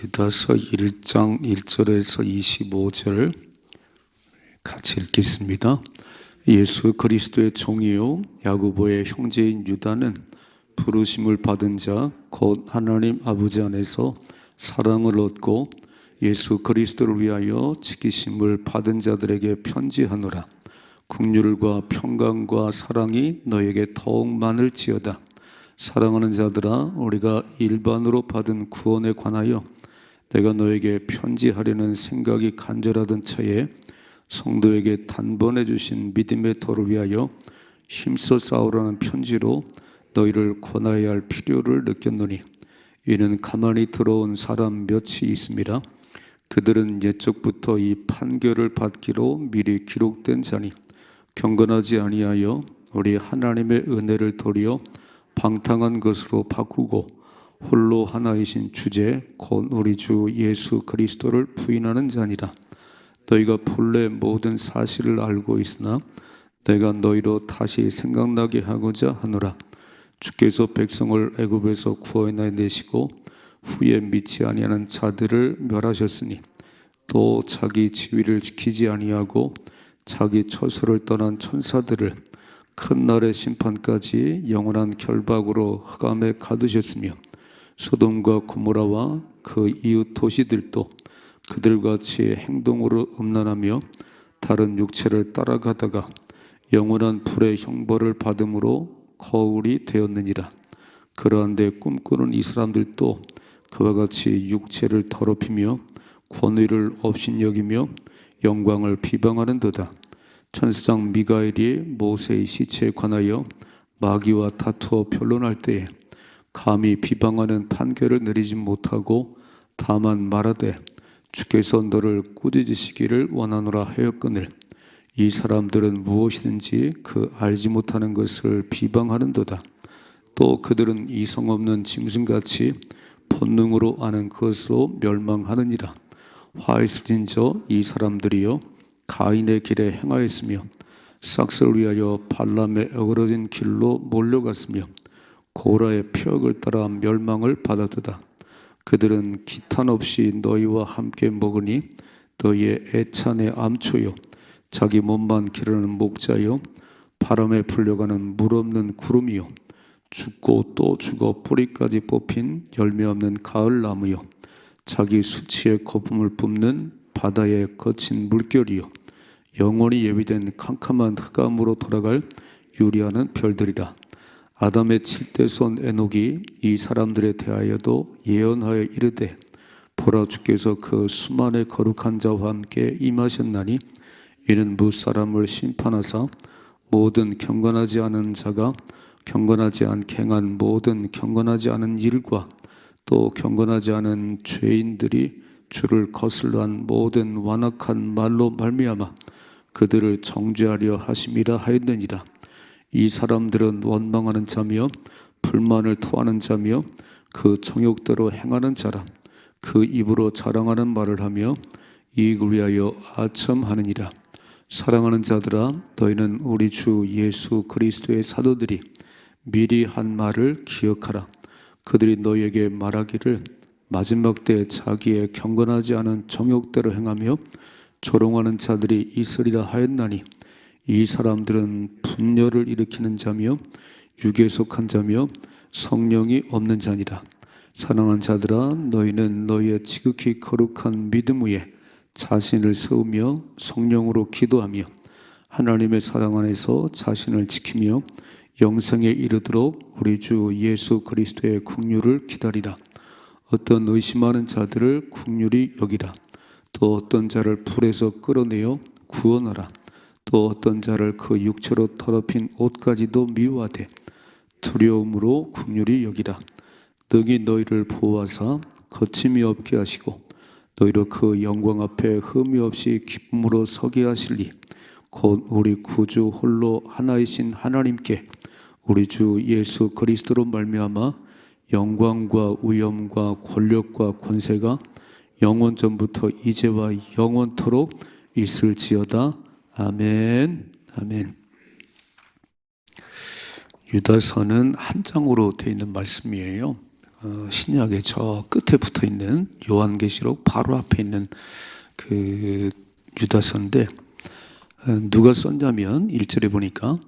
유다서 1장 1절에서 25절 같이 읽겠습니다. 예수 그리스도의 종이요 야고보의 형제인 유다는 부르심을 받은 자 곧 하나님 아버지 안에서 사랑을 얻고 예수 그리스도를 위하여 지키심을 받은 자들에게 편지하노라. 긍휼과 평강과 사랑이 너에게 더욱 많을지어다. 사랑하는 자들아, 우리가 일반으로 받은 구원에 관하여 내가 너에게 편지하려는 생각이 간절하던 차에 성도에게 단번에 주신 믿음의 도를 위하여 힘써 싸우라는 편지로 너희를 권하여야 할 필요를 느꼈노니, 이는 가만히 들어온 사람 몇이 있음이라. 그들은 옛적부터 이 판결을 받기로 미리 기록된 자니 경건하지 아니하여 우리 하나님의 은혜를 도리어 방탕한 것으로 바꾸고 홀로 하나이신 주제 곧 우리 주 예수 그리스도를 부인하는 자니라. 너희가 본래 모든 사실을 알고 있으나 내가 너희로 다시 생각나게 하고자 하노라. 주께서 백성을 애굽에서 구원해 내시고 후에 믿지 아니하는 자들을 멸하셨으니, 또 자기 지위를 지키지 아니하고 자기 처소를 떠난 천사들을 큰 날의 심판까지 영원한 결박으로 흑암에 가두셨으며, 소돔과 고모라와 그 이웃 도시들도 그들같이 행동으로 음란하며 다른 육체를 따라가다가 영원한 불의 형벌을 받음으로 거울이 되었느니라. 그러한데 꿈꾸는 이 사람들도 그와 같이 육체를 더럽히며 권위를 업신여기며 영광을 비방하는도다. 천사장 미가엘이 모세의 시체에 관하여 마귀와 다투어 변론할 때에 감히 비방하는 판결을 내리지 못하고 다만 말하되 주께서 너를 꾸짖으시기를 원하노라 하였거늘, 이 사람들은 무엇이든지 그 알지 못하는 것을 비방하는도다. 또 그들은 이성 없는 짐승같이 본능으로 아는 것으로 멸망하느니라. 화 있을진저 이 사람들이여 가인의 길에 행하였으며 삭스를 위하여 발람의 어그러진 길로 몰려갔으며 고라의 표역을 따라 멸망을 받았도다. 그들은 기탄 없이 너희와 함께 먹으니 너희의 애찬의 암초요 자기 몸만 기르는 목자요 바람에 불려가는 물 없는 구름이요 죽고 또 죽어 뿌리까지 뽑힌 열매 없는 가을나무요 자기 수치의 거품을 뿜는 바다의 거친 물결이요 영원히 예비된 캄캄한 흑암으로 돌아갈 유리하는 별들이라. 아담의 7대 손 에녹이 이 사람들에 대하여도 예언하여 이르되, 보라, 주께서 그 수만의 거룩한 자와 함께 임하셨나니 이는 무사람을 심판하사 모든 경건하지 않은 자가 경건하지 않게 행한 모든 경건하지 않은 일과 또 경건하지 않은 죄인들이 주를 거슬러 한 모든 완악한 말로 말미암아 그들을 정죄하려 하심이라 하였느니라. 이 사람들은 원망하는 자며 불만을 토하는 자며 그 정욕대로 행하는 자라. 그 입으로 자랑하는 말을 하며 이익을 위하여 아첨하느니라. 사랑하는 자들아, 너희는 우리 주 예수 그리스도의 사도들이 미리 한 말을 기억하라. 그들이 너희에게 말하기를 마지막 때 자기의 경건하지 않은 정욕대로 행하며 조롱하는 자들이 있으리라 하였나니, 이 사람들은 분열을 일으키는 자며 육에 속한 자며 성령이 없는 자니라. 사랑하는 자들아, 너희는 너희의 지극히 거룩한 믿음 위에 자신을 세우며 성령으로 기도하며 하나님의 사랑 안에서 자신을 지키며 영생에 이르도록 우리 주 예수 그리스도의 긍휼을 기다리라. 어떤 의심하는 자들을 긍휼히 여기라. 또 어떤 자를 불에서 끌어내어 구원하라. 또 어떤 자를 그 육체로 더럽힌 옷까지도 미워하되 두려움으로 긍휼히 여기라. 능히 너희를 보호하사 거침이 없게 하시고 너희로 그 영광 앞에 흠이 없이 기쁨으로 서게 하시리. 곧 우리 구주 홀로 하나이신 하나님께 우리 주 예수 그리스도로 말미암아 영광과 위엄과 권력과 권세가 영원 전부터 이제와 영원토록 있을지어다. 아멘. 아멘. 유다서는 한 장으로 되어 있는 말씀이에요. 신약의 저 끝에 붙어 있는 요한계시록 바로 앞에 있는 그 유다서인데, 누가 썼냐면 1절에 보니까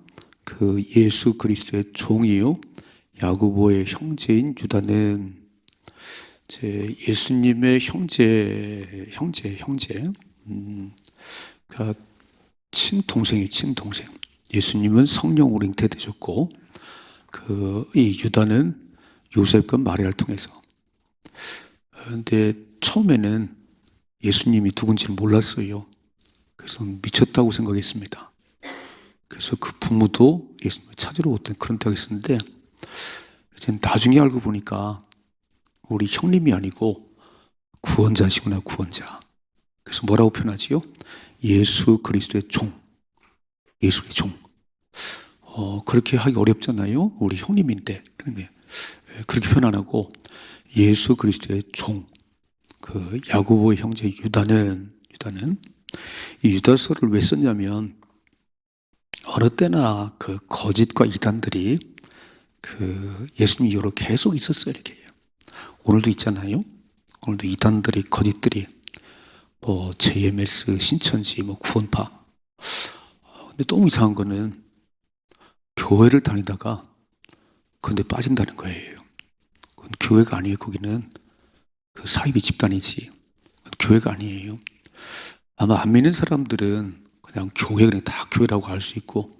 그 예수 그리스도의 종이요 야고보의 형제인 유다는, 제 예수님의 형제, 그러니까 친동생. 예수님은 성령으로 잉태되셨고, 이 유다는 요셉과 마리아를 통해서. 근데 처음에는 예수님이 누군지를 몰랐어요. 그래서 미쳤다고 생각했습니다. 그래서 그 부모도 예수님을 찾으러 오던 그런 때가 있었는데, 이제 나중에 알고 보니까 우리 형님이 아니고 구원자시구나, 구원자. 그래서 뭐라고 표현하지요? 예수 그리스도의 종. 예수의 종. 그렇게 하기 어렵잖아요. 우리 형님인데. 그렇게 표현 안 하고 예수 그리스도의 종. 그 야고보의 형제 유다는 이 유다서를 왜 썼냐면, 어느 때나 그 거짓과 이단들이 그 예수님 이후로 계속 있었어요. 이렇게. 오늘도 있잖아요. 오늘도 이단들이, 거짓들이, 뭐 JMS, 신천지, 뭐 구원파. 근데 너무 이상한 거는 교회를 다니다가 그런데 빠진다는 거예요. 그건 교회가 아니에요. 거기는 그 사이비 집단이지. 교회가 아니에요. 아마 안 믿는 사람들은 그냥 교회, 그냥 다 교회라고 할 수 있고,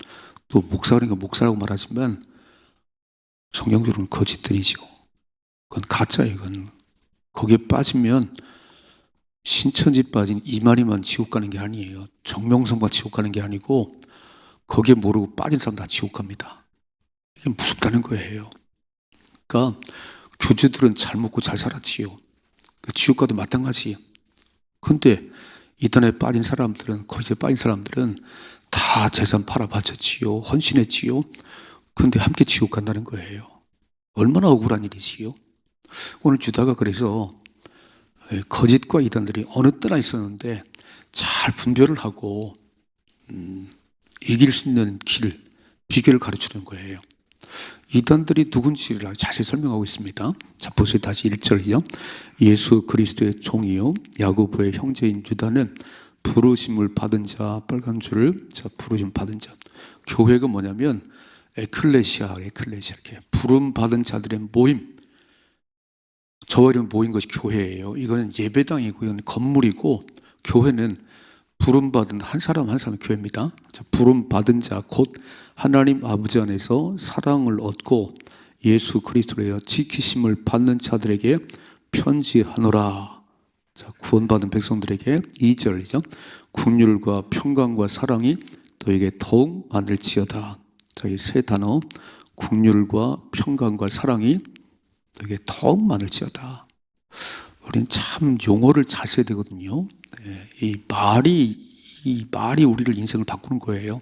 또 목사라니까 목사라고 말하지만 성경적으로는 거짓들이죠. 그건 가짜예요. 이건. 거기에 빠지면 신천지 빠진 이만희만 지옥 가는 게 아니에요. 정명성만 지옥 가는 게 아니고, 거기에 모르고 빠진 사람 다 지옥 갑니다. 이게 무섭다는 거예요. 그러니까 교주들은 잘 먹고 잘 살았지요. 지옥 가도 마찬가지. 근데 이단에 빠진 사람들은, 거기에 빠진 사람들은 다 재산 팔아 바쳤지요. 헌신했지요. 근데 함께 지옥 간다는 거예요. 얼마나 억울한 일이지요. 오늘 유다가 그래서 거짓과 이단들이 어느 때나 있었는데 잘 분별을 하고 이길 수 있는 길, 비결을 가르치는 거예요. 이단들이 누군지를 자세히 설명하고 있습니다. 자, 보세요. 다시 1절이요. 예수 그리스도의 종이요 야고보의 형제인 유다는 부르심을 받은 자, 빨간 줄을, 자, 부르심 받은 자. 교회가 뭐냐면 에클레시아 이렇게 부름 받은 자들의 모임. 저와 이름 모인 것이 교회예요. 이거는 예배당이고, 이건 건물이고, 교회는 부름받은 한 사람 한 사람의 교회입니다. 부름받은 자, 곧 하나님 아버지 안에서 사랑을 얻고 예수 그리스도로 지키심을 받는 자들에게 편지하노라. 자, 구원받은 백성들에게 2절이죠. 긍휼과 평강과 사랑이 너에게 더욱 많을지어다. 자, 이 세 단어, 긍휼과 평강과 사랑이 너에게 더욱 많을지어다. 우리는 참 용어를 잘 써야 되거든요. 이 말이 우리를, 인생을 바꾸는 거예요.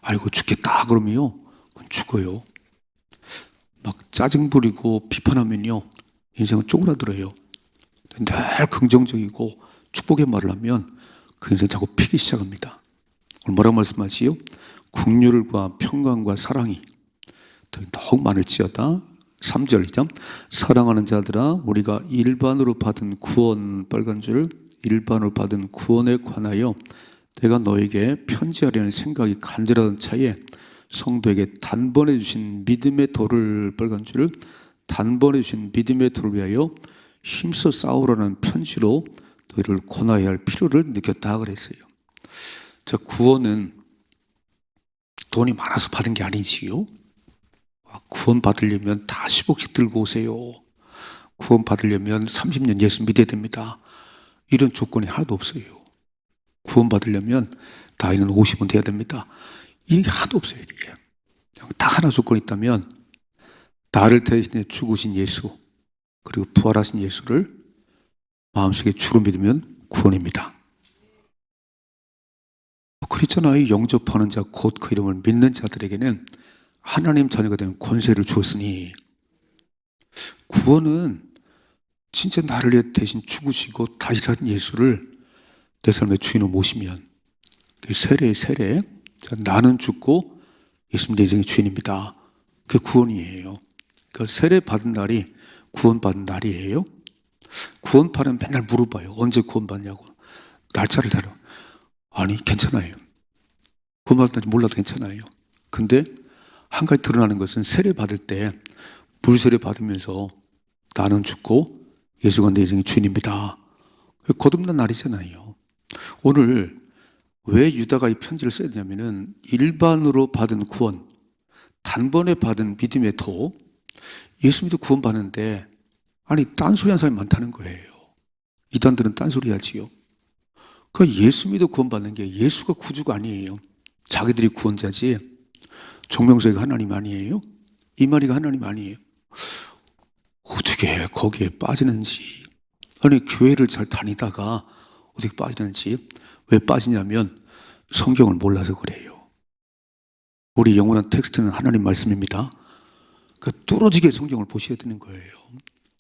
아이고 죽겠다 그러면요, 그건 죽어요. 막 짜증 부리고 비판하면요, 인생은 쪼그라들어요. 늘 긍정적이고 축복의 말을 하면 그 인생 자꾸 피기 시작합니다. 오늘 뭐라고 말씀하시요? 긍휼과 평강과 사랑이 더욱 많을지어다. 3절이죠. 사랑하는 자들아, 우리가 일반으로 받은 구원, 빨간 줄, 일반으로 받은 구원에 관하여 내가 너에게 편지하려는 생각이 간절하던 차에 성도에게 단번에 주신 믿음의 돌을, 빨간 줄, 단번에 주신 믿음의 돌을 위하여 힘써 싸우라는 편지로 너희를 권하여야 할 필요를 느꼈다 그랬어요. 자, 구원은 돈이 많아서 받은 게 아니지요. 구원 받으려면 다 10억씩 들고 오세요. 구원 받으려면 30년 예수 믿어야 됩니다. 이런 조건이 하나도 없어요. 구원 받으려면 나이는 50은 돼야 됩니다. 이게 하나도 없어요. 이게 딱 하나 조건이 있다면, 나를 대신해 죽으신 예수, 그리고 부활하신 예수를 마음속에 주로 믿으면 구원입니다. 그랬잖아요. 영접하는 자, 곧 그 이름을 믿는 자들에게는 하나님 자녀가 되는 권세를 주었으니. 구원은 진짜 나를 위해 대신 죽으시고 다시 사신 예수를 내 삶의 주인으로 모시면, 세례. 나는 죽고 예수님 내 인생의 주인입니다. 그게 구원이에요. 그 세례 받은 날이 구원받은 날이에요? 구원파는 맨날 물어봐요. 언제 구원받냐고. 날짜를 달아. 아니, 괜찮아요. 구원받았는지 몰라도 괜찮아요. 근데 한 가지 드러나는 것은 세례 받을 때 물세례 받으면서 나는 죽고 예수가 내 인생의 주인입니다. 거듭난 날이잖아요. 오늘 왜 유다가 이 편지를 써야 되냐면은 일반으로 받은 구원, 단번에 받은 믿음의 도, 예수 믿어 구원받는데 아니 딴소리 하는 사람이 많다는 거예요. 이단들은 딴소리 하지요. 그러니까 예수 믿어 구원받는 게 예수가 구주가 아니에요. 자기들이 구원자지 정명석이가 하나님 아니에요? 이만희가 하나님 아니에요? 어떻게 거기에 빠지는지. 아니 교회를 잘 다니다가 어떻게 빠지는지. 왜 빠지냐면 성경을 몰라서 그래요. 우리 영원한 텍스트는 하나님 말씀입니다. 그러니까 뚫어지게 성경을 보셔야 되는 거예요.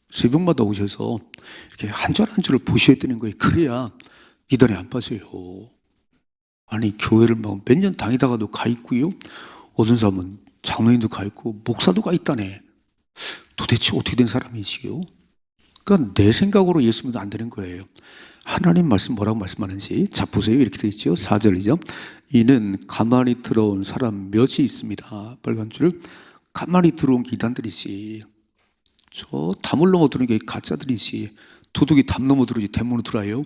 새벽마다 오셔서 이렇게 한 절 한 절을 보셔야 되는 거예요. 그래야 이단에 안 빠져요. 아니 교회를 막 몇 년 다니다가도 가 있고요. 어떤 사람은 장로님도 가 있고 목사도 가 있다네. 도대체 어떻게 된 사람이지요? 그러니까 내 생각으로 예수 믿으면 안 되는 거예요. 하나님 말씀 뭐라고 말씀하는지 자 보세요. 이렇게 되어 있죠. 4절이죠. 이는 가만히 들어온 사람 몇이 있습니다. 빨간 줄. 가만히 들어온 게 이단들이지. 저 담을 넘어 들어오는 게 가짜들이지. 도둑이 담 넘어 들어오지 대문으로 들어와요.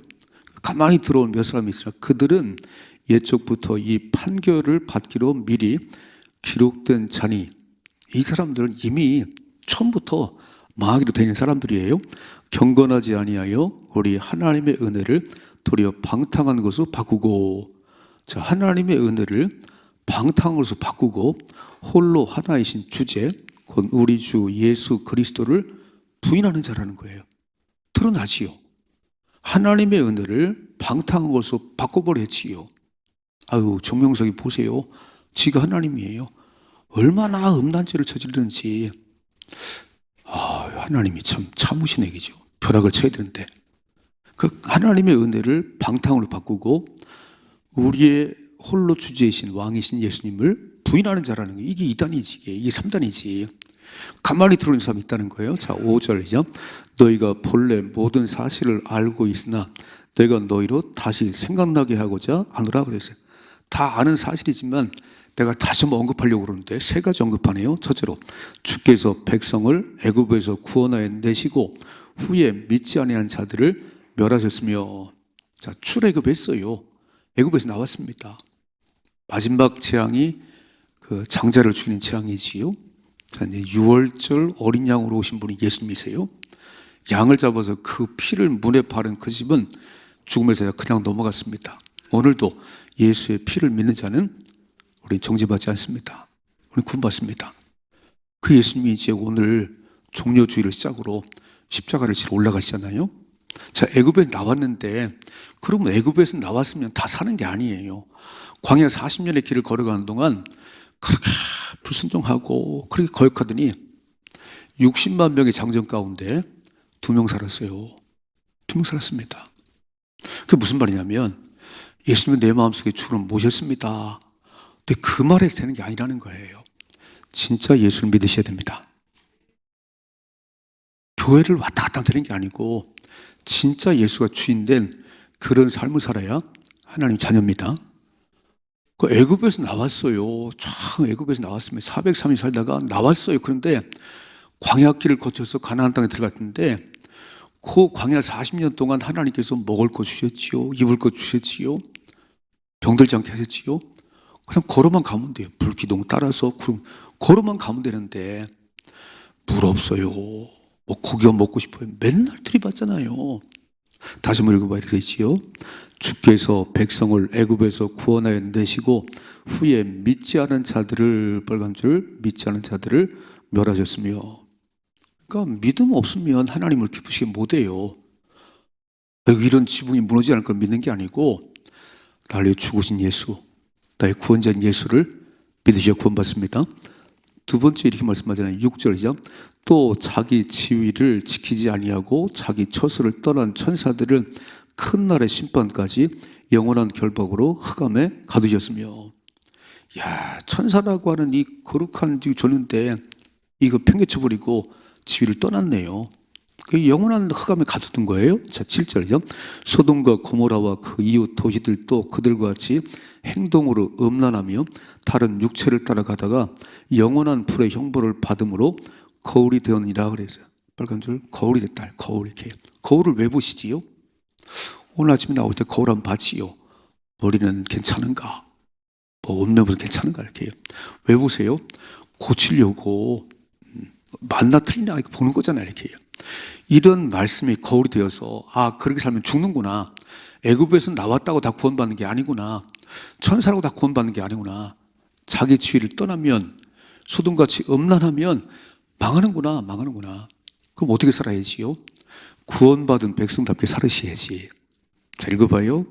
가만히 들어온 몇 사람이 있으나 그들은 예적부터 이 판결을 받기로 미리 기록된 자니 이 사람들은 이미 처음부터 망하기로 되는 사람들이에요. 경건하지 아니하여 우리 하나님의 은혜를 도리어 방탕한 것으로 바꾸고, 자 하나님의 은혜를 방탕한 것으로 바꾸고 홀로 하나이신 주제 곧 우리 주 예수 그리스도를 부인하는 자라는 거예요. 드러나지요. 하나님의 은혜를 방탕한 것으로 바꿔버렸지요. 아유 정명석이 보세요. 지가 하나님이에요. 얼마나 음란죄를 저지르는지. 하나님이 참 참으신 얘기죠. 벼락을 쳐야 되는데 그 하나님의 은혜를 방탕으로 바꾸고 우리의 홀로 주제이신 왕이신 예수님을 부인하는 자라는 거예요. 이게 2단이지 이게 3단이지. 가만히 들어오는 사람이 있다는 거예요. 자 5절이죠. 너희가 본래 모든 사실을 알고 있으나 내가 너희로 다시 생각나게 하고자 하노라 그랬어요. 다 아는 사실이지만 내가 다시 한번 언급하려고 그러는데 세 가지 언급하네요. 첫째로 주께서 백성을 애굽에서 구원하여 내시고 후에 믿지 아니한 자들을 멸하셨으며, 자 출애굽했어요. 애굽에서 나왔습니다. 마지막 재앙이 그 장자를 죽이는 재앙이지요. 자 이제 6월절 어린 양으로 오신 분이 예수님이세요. 양을 잡아서 그 피를 문에 바른 그 집은 죽음에서 그냥 넘어갔습니다. 오늘도 예수의 피를 믿는 자는 우리 정죄받지 않습니다. 우리 구원받습니다. 그 예수님이 이제 오늘 종려주의를 시작으로 십자가를 지러 올라가시잖아요. 자 애굽에 나왔는데 그러면 애굽에서 나왔으면 다 사는 게 아니에요. 광야 40년의 길을 걸어가는 동안 그렇게 불순종하고 그렇게 거역하더니 60만 명의 장정 가운데 2명 살았어요. 2명 살았습니다. 그게 무슨 말이냐면 예수님은 내 마음속에 주를 모셨습니다. 근데 그 말에서 되는 게 아니라는 거예요. 진짜 예수를 믿으셔야 됩니다. 교회를 왔다 갔다 하면 되는 게 아니고 진짜 예수가 주인된 그런 삶을 살아야 하나님 자녀입니다. 그 애굽에서 나왔어요. 참 애굽에서 나왔으면 403일 살다가 나왔어요. 그런데 광야길을 거쳐서 가나안 땅에 들어갔는데 그 광야 40년 동안 하나님께서 먹을 거 주셨지요. 입을 거 주셨지요. 병들지 않게 하셨지요. 그냥 걸어만 가면 돼요. 불기둥 따라서 걸어만 가면 되는데 물 없어요. 뭐 고기가 먹고 싶어요. 맨날 들이받잖아요. 다시 한번 읽어봐. 이렇게 있지요. 주께서 백성을 애굽에서 구원하여 내시고 후에 믿지 않은 자들을 빨간 줄 믿지 않은 자들을 멸하셨으며, 그러니까 믿음 없으면 하나님을 기쁘시게 못해요. 이런 지붕이 무너지지 않을 걸 믿는 게 아니고 나를 죽으신 예수, 나의 구원자인 예수를 믿으셔야 구원받습니다. 두 번째 이렇게 말씀하잖아요. 6절이죠. 또 자기 지위를 지키지 아니하고 자기 처소를 떠난 천사들은 큰 날의 심판까지 영원한 결박으로 흑암에 가두셨으며. 야 천사라고 하는 이 거룩한 존인데 이거 팽개쳐버리고 지위를 떠났네요. 그 영원한 흑암에 가두던 거예요. 자, 7절이요. 소돔과 고모라와 그 이웃 도시들도 그들과 같이 행동으로 음란하며 다른 육체를 따라가다가 영원한 불의 형벌을 받음으로 거울이 되었느니라 그랬어요. 빨간 줄 거울이 됐다. 거울 이렇게. 거울을 왜 보시지요? 오늘 아침에 나올 때 거울 한번 봤지요. 머리는 괜찮은가? 뭐 옷매부는 괜찮은가? 이렇게. 왜 보세요? 고치려고 맞나 틀리나 이렇게 보는 거잖아요. 이렇게. 이런 말씀이 거울이 되어서 그렇게 살면 죽는구나. 애굽에서 나왔다고 다 구원받는 게 아니구나. 천사라고 다 구원받는 게 아니구나. 자기 지위를 떠나면 소돔같이 음란하면 망하는구나. 그럼 어떻게 살아야지요? 구원받은 백성답게 살으셔야지. 자, 읽어봐요.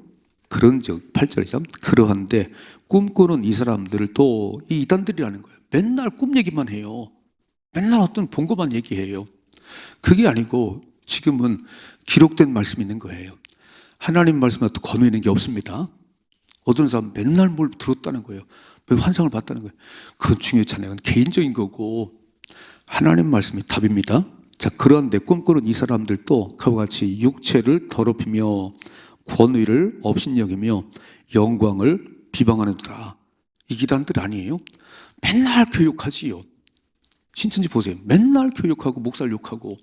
그런즉 8절이죠. 그러한데 꿈꾸는 이 사람들을 또 이 이단들이라는 거예요. 맨날 꿈 얘기만 해요. 맨날 어떤 본 것만 얘기해요. 그게 아니고 지금은 기록된 말씀이 있는 거예요. 하나님 말씀에 또 권위 있는 게 없습니다. 어떤 사람 맨날 뭘 들었다는 거예요. 왜 환상을 봤다는 거예요. 그건 중요치 않아요. 그건 개인적인 거고 하나님 말씀이 답입니다. 자, 그런데 꿈꾸는 이 사람들도 그와 같이 육체를 더럽히며 권위를 업신여기며 영광을 비방하는도다. 이 기단들 아니에요? 맨날 교육하지요. 신천지 보세요. 맨날 교육하고 목사를 욕하고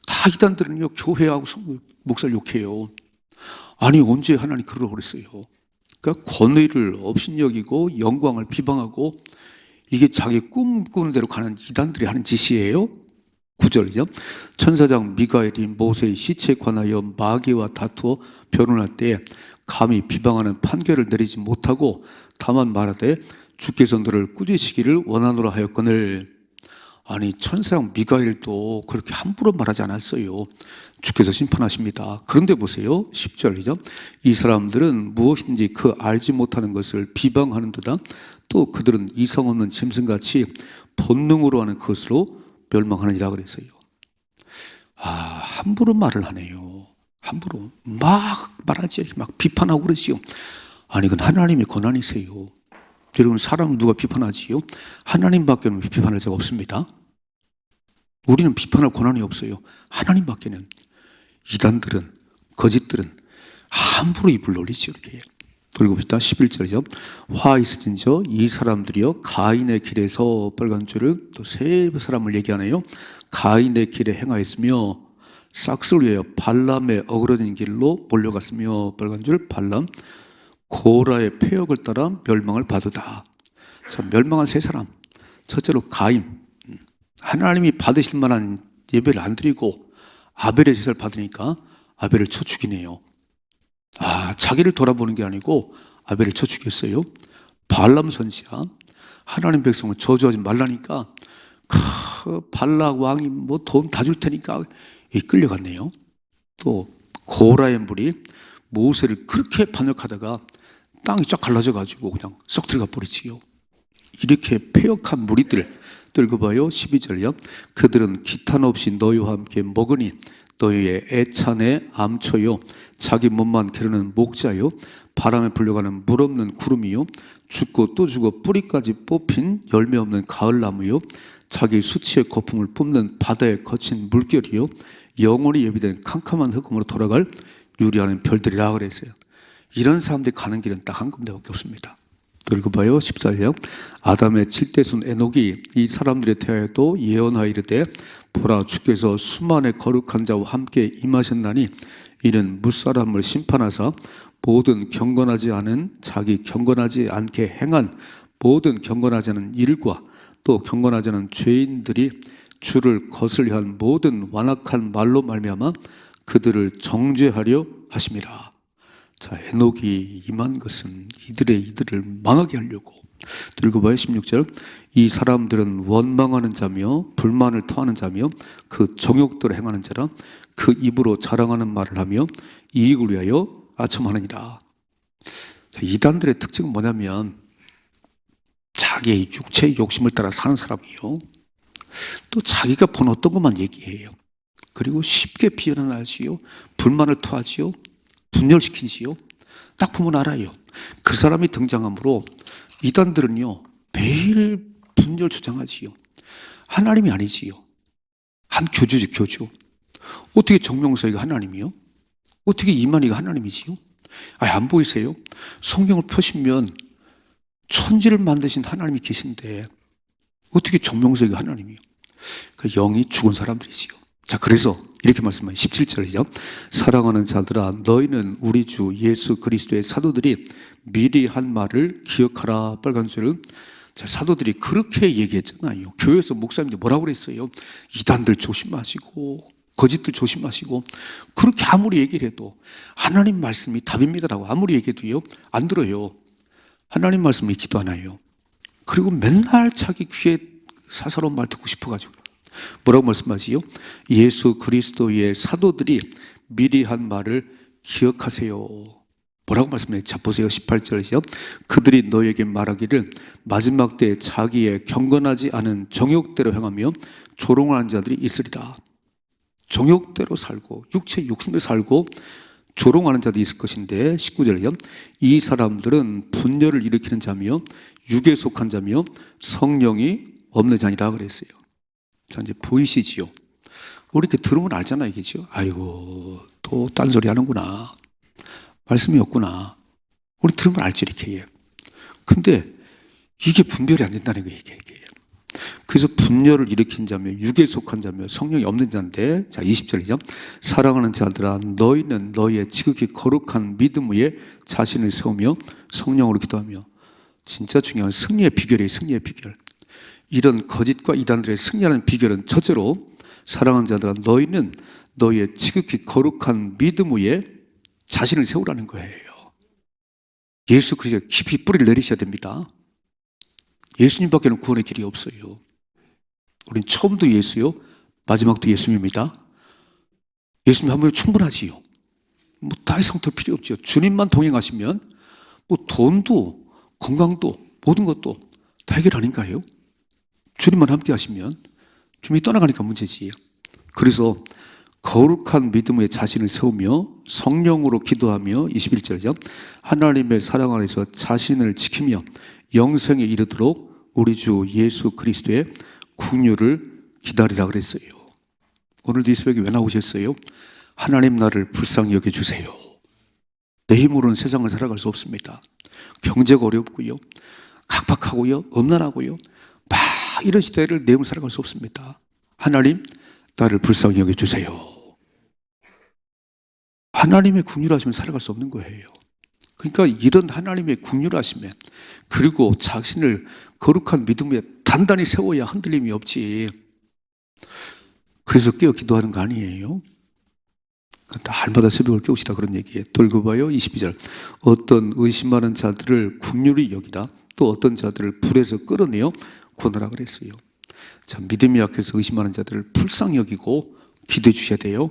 다 이단들은요 교회하고 목사를 욕해요. 아니 언제 하나님 그러라고 그랬어요. 그러니까 권위를 업신여기고 영광을 비방하고 이게 자기 꿈꾸는 대로 가는 이단들이 하는 짓이에요. 9절이죠. 천사장 미가엘이 모세의 시체에 관하여 마귀와 다투어 변론할 때 감히 비방하는 판결을 내리지 못하고 다만 말하되 주께서 너를 꾸짖으시기를 원하노라 하였거늘. 아니 천사장 미가엘도 그렇게 함부로 말하지 않았어요. 주께서 심판하십니다. 그런데 보세요. 10절이죠. 이 사람들은 무엇인지 그 알지 못하는 것을 비방하는도다. 또 그들은 이성 없는 짐승같이 본능으로 하는 것으로 멸망하느니라 그랬어요. 함부로 말을 하네요. 함부로 막 말하지, 막 비판하고 그러지요. 아니 그건 하나님의 권한이세요. 여러분 사람을 누가 비판하지요? 하나님밖에는 비판할 자가 없습니다. 우리는 비판할 권한이 없어요. 하나님밖에는. 이단들은 거짓들은 함부로 입을 놀리지 이렇게. 그리고 11절이죠. 화 있으신저 이 사람들이요 가인의 길에서 빨간 줄을 또 세 사람을 얘기하네요. 가인의 길에 행하였으며 싹스를 위하여 발람의 어그러진 길로 몰려갔으며 빨간 줄 발람 고라의 폐역을 따라 멸망을 받으다. 자, 멸망한 세 사람. 첫째로 가인. 하나님이 받으실 만한 예배를 안 드리고 아벨의 제사를 받으니까 아벨을 쳐 죽이네요. 자기를 돌아보는 게 아니고 아벨을 쳐 죽였어요. 발람 선지자 하나님 백성을 저주하지 말라니까 발락 왕이 뭐 돈 다 줄 테니까 끌려갔네요. 또 고라의 무리 모세를 그렇게 반역하다가 땅이 쫙 갈라져 가지고 그냥 쏙 들어가 버리지요. 이렇게 폐역한 무리들 또 읽어봐요. 12절이요. 그들은 기탄 없이 너희와 함께 먹으니 너희의 애찬의 암초요 자기 몸만 기르는 목자요 바람에 불려가는 물 없는 구름이요 죽고 또 죽어 뿌리까지 뽑힌 열매 없는 가을나무요 자기 수치의 거품을 뿜는 바다에 거친 물결이요 영원히 예비된 캄캄한 흑암으로 돌아갈 유리하는 별들이라 그랬어요. 이런 사람들이 가는 길은 딱 한 군데밖에 없습니다. 또 읽어봐요. 14절. 아담의 7대손 에녹이 이 사람들에 대하여도 예언하이르되 보라 주께서 수만의 거룩한 자와 함께 임하셨나니 이는 무사람을 심판하사 모든 경건하지 않은 자기 경건하지 않게 행한 모든 경건하지 않은 일과 또 경건하지 않은 죄인들이 주를 거슬려 한 모든 완악한 말로 말미암아 그들을 정죄하려 하심이라. 자, 에녹이 임한 것은 이들을 망하게 하려고. 읽어봐요. 16절. 이 사람들은 원망하는 자며 불만을 토하는 자며 그 정욕대로 행하는 자라 그 입으로 자랑하는 말을 하며 이익을 위하여 아첨하느니라. 자, 이단들의 특징은 뭐냐면 자기의 육체의 욕심을 따라 사는 사람이요. 또 자기가 본 어떤 것만 얘기해요. 그리고 쉽게 비난하지요. 불만을 토하지요. 분열시키지요. 딱 보면 알아요. 그 사람이 등장함으로 이단들은요 매일 분열 주장하지요. 하나님이 아니지요. 한 교주지, 교주. 어떻게 정명석이가 하나님이요? 어떻게 이만희가 하나님이지요? 안 보이세요? 성경을 펴시면 천지를 만드신 하나님이 계신데 어떻게 정명석이가 하나님이요? 그 영이 죽은 사람들이지요. 자, 그래서 이렇게 말씀하세요. 17절이죠. 사랑하는 자들아, 너희는 우리 주 예수 그리스도의 사도들이 미리 한 말을 기억하라. 빨간 줄은. 자, 사도들이 그렇게 얘기했잖아요. 교회에서 목사님들 뭐라고 그랬어요? 이단들 조심하시고 거짓들 조심하시고. 그렇게 아무리 얘기를 해도 하나님 말씀이 답입니다라고 아무리 얘기해도요 안 들어요. 하나님 말씀 읽지도 않아요. 그리고 맨날 자기 귀에 사사로운 말 듣고 싶어가지고 뭐라고 말씀하지요? 예수 그리스도의 사도들이 미리 한 말을 기억하세요. 뭐라고 말씀해요? 자, 보세요. 18절이죠. 그들이 너에게 말하기를 마지막 때에 자기의 경건하지 않은 정욕대로 행하며 조롱하는 자들이 있으리라. 정욕대로 살고 육체 욕심대로 살고 조롱하는 자들이 있을 것인데 19절이요. 이 사람들은 분열을 일으키는 자며 육에 속한 자며 성령이 없는 자니라 그랬어요. 자, 이제 보이시지요? 우리 이렇게 들으면 알잖아요, 이게죠? 아이고, 또 딴소리 하는구나. 말씀이 없구나. 우리 들으면 알지, 이렇게. 근데 이게 분별이 안 된다는 거예요, 이게. 그래서 분열을 일으킨 자며 육에 속한 자며 성령이 없는 자인데, 자, 20절이죠. 사랑하는 자들아, 너희는 너희의 지극히 거룩한 믿음 위에 자신을 세우며 성령으로 기도하며. 진짜 중요한 승리의 비결이에요, 승리의 비결. 이런 거짓과 이단들의 승리하는 비결은 첫째로 사랑하는 자들아, 너희는 너희의 지극히 거룩한 믿음 위에 자신을 세우라는 거예요. 예수 그리스도에 깊이 뿌리를 내리셔야 됩니다. 예수님밖에는 구원의 길이 없어요. 우린 처음도 예수요, 마지막도 예수님입니다. 예수님 한 분이 충분하지요. 뭐 다 이상 더 필요 없죠. 주님만 동행하시면 뭐 돈도 건강도 모든 것도 다 해결 아닌가요? 주님만 함께 하시면. 주님이 떠나가니까 문제지. 그래서 거룩한 믿음의 자신을 세우며 성령으로 기도하며 21절이죠. 하나님의 사랑 안에서 자신을 지키며 영생에 이르도록 우리 주 예수 그리스도의 긍휼을 기다리라 그랬어요. 오늘도 이 새벽에 왜 나오셨어요? 하나님 나를 불쌍히 여겨주세요. 내 힘으로는 세상을 살아갈 수 없습니다. 경제가 어렵고요, 각박하고요, 엄난하고요, 막 이런 시대를 내 힘으로 살아갈 수 없습니다. 하나님 나를 불쌍히 여겨주세요. 하나님의 긍휼하시면 살아갈 수 없는 거예요. 그러니까 이런 하나님의 긍휼하심에 그리고 자신을 거룩한 믿음에 단단히 세워야 흔들림이 없지. 그래서 깨어 기도하는 거 아니에요? 날마다 새벽을 깨우시다 그런 얘기예요. 또 읽어봐요. 22절. 어떤 의심하는 자들을 긍휼히 여기라. 또 어떤 자들을 불에서 끌어내어 구원하라 그랬어요. 자, 믿음이 약해서 의심하는 자들을 불쌍히 여기고 기도해 주셔야 돼요.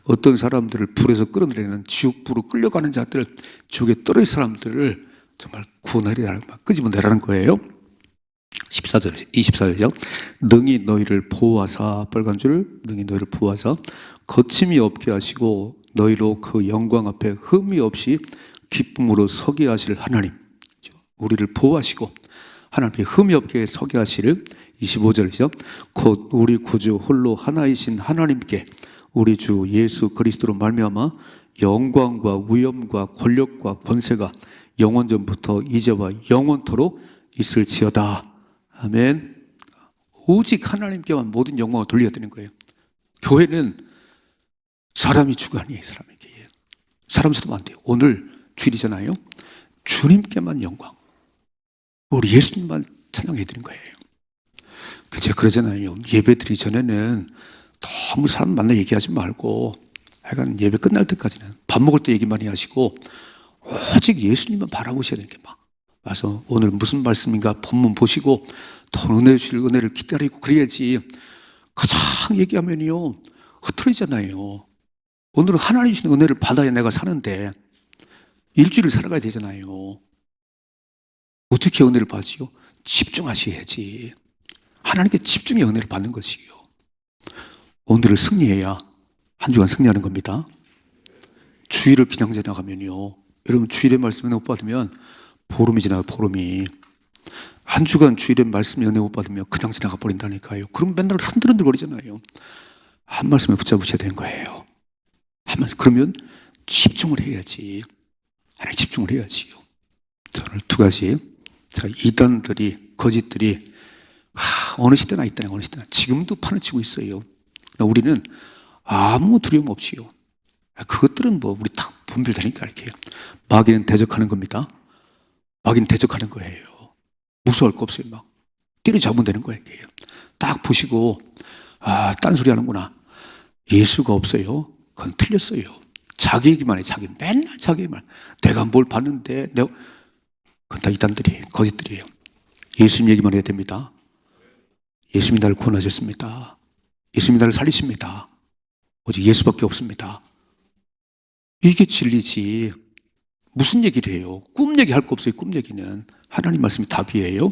어떤 사람들을 불에서 끌어내리는 지옥불로 끌려가는 자들, 지옥에 떨어진 사람들을 정말 구원하리라, 끄집어내라는 거예요. 14절, 24절이죠. 능히 너희를 보호하사, 빨간 줄, 능히 너희를 보호하사 거침이 없게 하시고 너희로 그 영광 앞에 흠이 없이 기쁨으로 서게 하실 하나님, 우리를 보호하시고 하나님의 흠이 없게 서게 하시를. 25절이죠. 곧 우리 구주 홀로 하나이신 하나님께 우리 주 예수 그리스도로 말미암아 영광과 위엄과 권력과 권세가 영원전부터 이제와 영원토록 있을지어다. 아멘. 오직 하나님께만 모든 영광을 돌려야 되는 거예요. 교회는 사람이 주가 아니에요. 사람에게. 사람 쓰면 안 돼요. 오늘 주일이잖아요. 주님께만 영광, 우리 예수님만 찬양해 드린 거예요. 제가 그러잖아요. 예배 드리기 전에는 너무 사람 만나 얘기하지 말고 하여간 예배 끝날 때까지는 밥 먹을 때 얘기 많이 하시고 오직 예수님만 바라보셔야 되는 게 막 와서 오늘 무슨 말씀인가 본문 보시고 더 은혜 주실 은혜를 기다리고 그래야지. 가장 얘기하면요 흐트러지잖아요. 오늘은 하나님 주신 은혜를 받아야 내가 사는데 일주일을 살아가야 되잖아요. 어떻게 은혜를 받지요? 집중하셔야지. 하나님께 집중의 은혜를 받는 것이요. 오늘을 승리해야 한 주간 승리하는 겁니다. 주일을 그냥 지나가면요, 여러분 주일의 말씀 은혜 못 받으면 보름이 지나가요. 보름이. 한 주간 주일의 말씀 은혜 못 받으면 그냥 지나가 버린다니까요. 그럼 맨날 흔들흔들 거리잖아요. 한 말씀에 붙잡으셔야 되는 거예요. 그러면 집중을 해야지. 하나님 집중을 해야지요. 자, 오늘 두 가지. 자, 이단들이, 거짓들이 어느 시대나 있다는 어느 시대나 지금도 판을 치고 있어요. 우리는 아무 두려움 없이요. 그것들은 뭐 우리 딱 분별되니까 이렇게 마귀는 대적하는 겁니다. 마귀는 대적하는 거예요. 무서울 거 없어요. 막 때려잡으면 되는 거예요. 딱 보시고 딴소리 하는구나. 예수가 없어요. 그건 틀렸어요. 자기 얘기만 해. 맨날 자기 얘기만. 내가 뭘 봤는데 그건 다 이단들이에요. 거짓들이에요. 예수님 얘기만 해야 됩니다. 예수님이 나를 구원하셨습니다. 예수님이 나를 살리십니다. 오직 예수밖에 없습니다. 이게 진리지. 무슨 얘기를 해요? 꿈 얘기 할 거 없어요. 꿈 얘기는 하나님 말씀이 답이에요.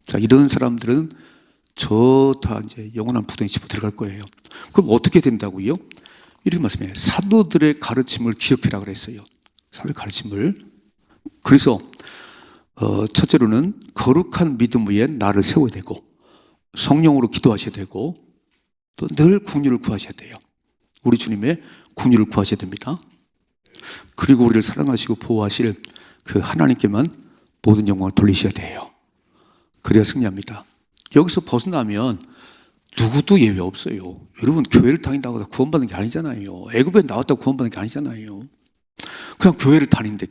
자, 이런 사람들은 저 다 이제 영원한 부동에 집어 들어갈 거예요. 그럼 어떻게 된다고요? 이렇게 말씀해요. 사도들의 가르침을 기억해라 그랬어요. 사도의 가르침을. 그래서 첫째로는 거룩한 믿음 위에 나를 세워야 되고, 성령으로 기도하셔야 되고, 또 늘 긍휼을 구하셔야 돼요. 우리 주님의 긍휼을 구하셔야 됩니다. 그리고 우리를 사랑하시고 보호하실 그 하나님께만 모든 영광을 돌리셔야 돼요. 그래야 승리합니다. 여기서 벗어나면 누구도 예외 없어요. 여러분, 교회를 다닌다고 구원받는 게 아니잖아요. 애굽에 나왔다고 구원받는 게 아니잖아요. 그냥 교회를 다니는데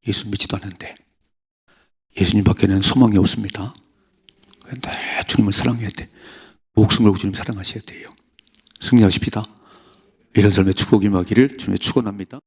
예수 믿지도 않는데 예수님밖에는 소망이 없습니다. 늘 주님을 사랑해야 돼. 목숨 걸고 주님 사랑하셔야 돼요. 승리하십시다. 이런 삶의 축복이 임하기를 주님의 축원합니다.